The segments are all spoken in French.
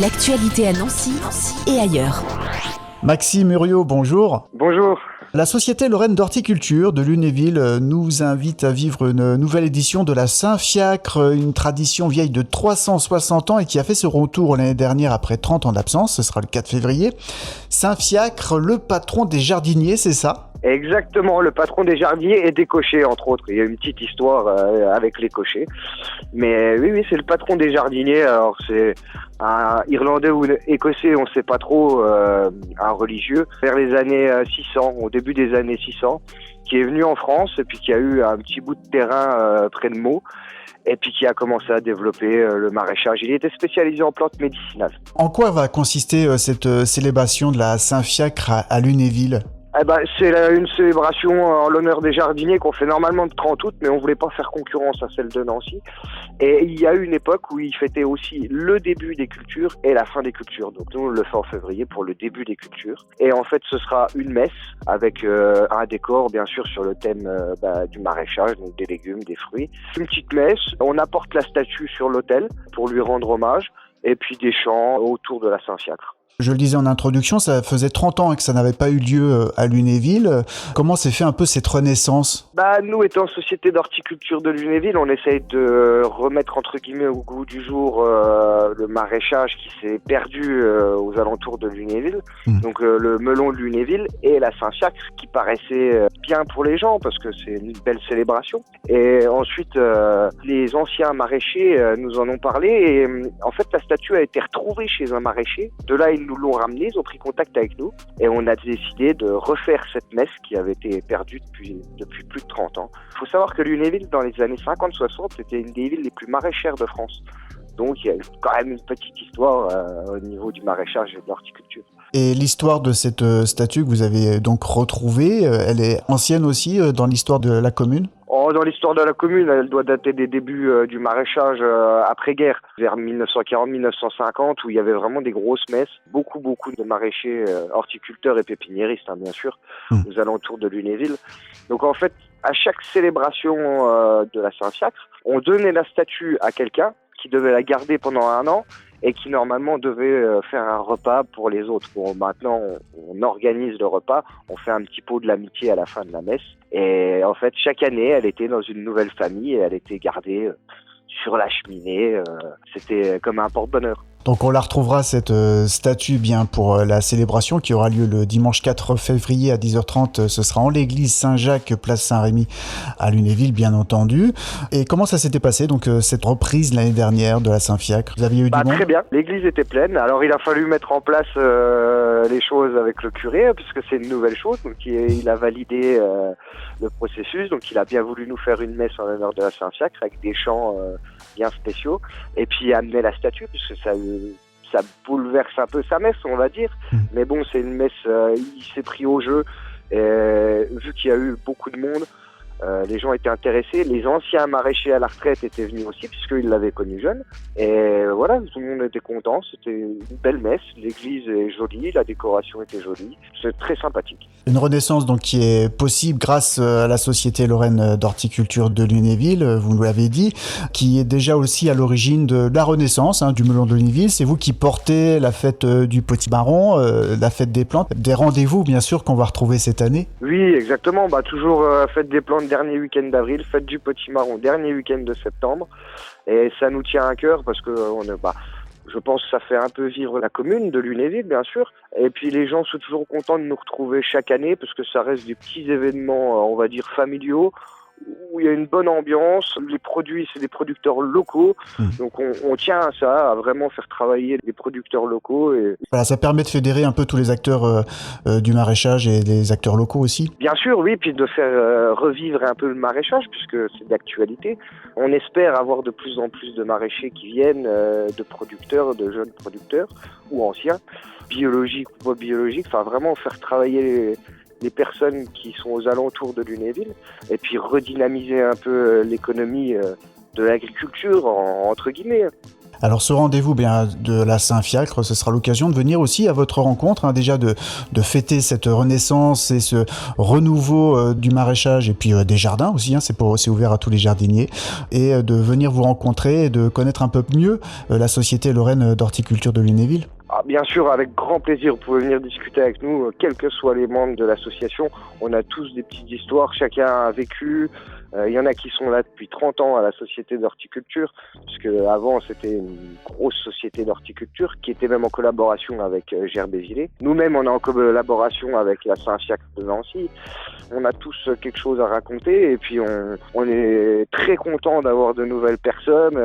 L'actualité à Nancy et ailleurs. Maxime Muriot, bonjour. Bonjour. La Société Lorraine d'Horticulture de Lunéville nous invite à vivre une nouvelle édition de la Saint-Fiacre, une tradition vieille de 360 ans et qui a fait son retour l'année dernière après 30 ans d'absence. Ce sera le 4 février. Saint-Fiacre, le patron des jardiniers, c'est ça ? Exactement, le patron des jardiniers et des cochers, entre autres. Il y a une petite histoire avec les cochers. Mais oui, c'est le patron des jardiniers. Alors, c'est un Irlandais ou Écossais, on ne sait pas trop, un religieux, vers les années 600, au début des années 600, qui est venu en France et puis qui a eu un petit bout de terrain près de Meaux. Et puis qui a commencé à développer le maraîchage. Il était spécialisé en plantes médicinales. En quoi va consister cette célébration de la Saint-Fiacre à Lunéville ? C'est une célébration en l'honneur des jardiniers qu'on fait normalement le 30 août, mais on voulait pas faire concurrence à celle de Nancy. Et il y a eu une époque où ils fêtaient aussi le début des cultures et la fin des cultures. Donc nous, on le fait en février pour le début des cultures. Et en fait, ce sera une messe avec un décor, bien sûr, sur le thème du maraîchage, donc des légumes, des fruits. Une petite messe, on apporte la statue sur l'autel pour lui rendre hommage, et puis des chants autour de la Saint-Fiacre. Je le disais en introduction, ça faisait 30 ans que ça n'avait pas eu lieu à Lunéville. Comment s'est fait un peu cette renaissance ? Nous, étant société d'horticulture de Lunéville, on essaye de remettre entre guillemets au goût du jour le maraîchage qui s'est perdu aux alentours de Lunéville. Donc le melon de Lunéville et la Saint-Fiacre qui paraissait bien pour les gens parce que c'est une belle célébration. Et ensuite, les anciens maraîchers nous en ont parlé et en fait la statue a été retrouvée chez un maraîcher. De là, ils nous l'ont ramenée, ils ont pris contact avec nous et on a décidé de refaire cette messe qui avait été perdue depuis plus de 30 ans. Il faut savoir que Lunéville, dans les années 50-60, était une des villes les plus maraîchères de France. Donc il y a quand même une petite histoire au niveau du maraîchage et de l'horticulture. Et l'histoire de cette statue que vous avez donc retrouvée, elle est ancienne aussi dans l'histoire de la commune ? Dans l'histoire de la commune, elle doit dater des débuts du maraîchage après-guerre, vers 1940-1950, où il y avait vraiment des grosses messes, beaucoup de maraîchers, horticulteurs et pépiniéristes, bien sûr, aux alentours de Lunéville. Donc en fait, à chaque célébration de la Saint-Fiacre, on donnait la statue à quelqu'un qui devait la garder pendant 1 an et qui normalement devait faire un repas pour les autres. Bon, maintenant, on organise le repas, on fait un petit pot de l'amitié à la fin de la messe. Et en fait, chaque année, elle était dans une nouvelle famille et elle était gardée sur la cheminée. C'était comme un porte-bonheur. Donc on la retrouvera cette statue bien pour la célébration qui aura lieu le dimanche 4 février à 10h30. Ce sera en l'église Saint-Jacques, place Saint-Rémy à Lunéville, bien entendu. Et comment ça s'était passé donc cette reprise l'année dernière de la Saint-Fiacre ? Vous aviez eu du monde ? Très bien, l'église était pleine. Alors il a fallu mettre en place les choses avec le curé puisque c'est une nouvelle chose. Donc il a validé le processus. Donc il a bien voulu nous faire une messe en l'honneur de la Saint-Fiacre avec des chants bien spéciaux. Et puis amener la statue puisque ça bouleverse un peu sa messe, on va dire. Mais bon, c'est une messe, il s'est pris au jeu. Et, vu qu'il y a eu beaucoup de monde, les gens étaient intéressés. Les anciens maraîchers à la retraite étaient venus aussi, puisqu'ils l'avaient connu jeune. Et voilà, tout le monde était content. C'était une belle messe. L'église est jolie, la décoration était jolie. C'est très sympathique. Une renaissance donc qui est possible grâce à la Société Lorraine d'Horticulture de Lunéville, vous nous l'avez dit, qui est déjà aussi à l'origine de la renaissance du melon de Lunéville. C'est vous qui portez la fête du potimarron, la fête des plantes, des rendez-vous bien sûr qu'on va retrouver cette année. Oui, exactement. Toujours fête des plantes dernier week-end d'avril, fête du potimarron dernier week-end de septembre. Et ça nous tient à cœur parce que je pense que ça fait un peu vivre la commune de Lunéville, bien sûr. Et puis les gens sont toujours contents de nous retrouver chaque année parce que ça reste des petits événements, on va dire, familiaux, où il y a une bonne ambiance. Les produits, c'est des producteurs locaux. Donc on tient à ça, à vraiment faire travailler les producteurs locaux. Et... Voilà, ça permet de fédérer un peu tous les acteurs du maraîchage et les acteurs locaux aussi. Bien sûr, oui, puis de faire revivre un peu le maraîchage puisque c'est d'actualité. On espère avoir de plus en plus de maraîchers qui viennent, de producteurs, de jeunes producteurs ou anciens, biologiques ou pas biologiques, vraiment faire travailler les personnes qui sont aux alentours de Lunéville et puis redynamiser un peu l'économie de l'agriculture, entre guillemets. Alors ce rendez-vous de la Saint-Fiacre, ce sera l'occasion de venir aussi à votre rencontre, déjà de fêter cette renaissance et ce renouveau du maraîchage et puis des jardins aussi, c'est ouvert à tous les jardiniers, et de venir vous rencontrer et de connaître un peu mieux la Société Lorraine d'Horticulture de Lunéville. Ah, bien sûr, avec grand plaisir, vous pouvez venir discuter avec nous, quels que soient les membres de l'association. On a tous des petites histoires, chacun a vécu. Il y en a qui sont là depuis 30 ans à la Société d'Horticulture, puisque avant c'était une grosse société d'horticulture qui était même en collaboration avec Gerbévillers. Nous-mêmes, on est en collaboration avec la Saint-Fiacre de Nancy. On a tous quelque chose à raconter et puis on est très content d'avoir de nouvelles personnes.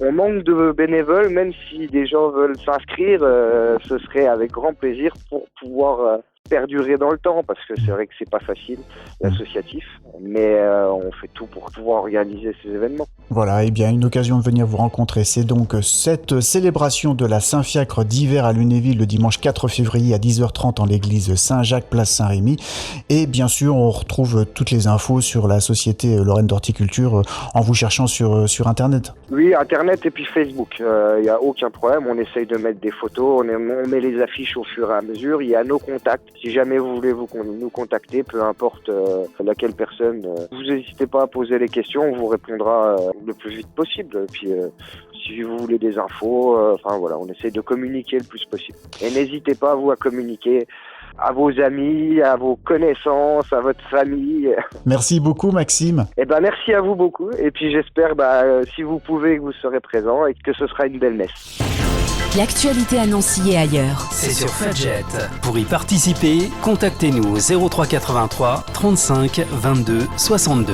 On manque de bénévoles, même si des gens veulent s'inscrire, ce serait avec grand plaisir pour pouvoir perdurer dans le temps, parce que c'est vrai que c'est pas facile, l'associatif, mais on fait tout pour pouvoir organiser ces événements. Voilà, et bien une occasion de venir vous rencontrer. C'est donc cette célébration de la Saint-Fiacre d'hiver à Lunéville le dimanche 4 février à 10h30 en l'église Saint-Jacques, place Saint-Rémy. Et bien sûr, on retrouve toutes les infos sur la Société Lorraine d'Horticulture en vous cherchant sur Internet. Oui, Internet et puis Facebook. Il n'y a aucun problème, on essaye de mettre des photos, on met les affiches au fur et à mesure. Il y a nos contacts. Si jamais vous voulez nous contacter, peu importe laquelle personne, vous n'hésitez pas à poser les questions, on vous répondra le plus vite possible. Et puis si vous voulez des infos, on essaie de communiquer le plus possible. Et n'hésitez pas, vous, à communiquer à vos amis, à vos connaissances, à votre famille. Merci beaucoup, Maxime. Merci à vous beaucoup. Et puis j'espère, si vous pouvez, que vous serez présents et que ce sera une belle messe. L'actualité à Nancy et ailleurs. C'est sur Fudget. Pour y participer, contactez-nous au 03 83 35 22 62.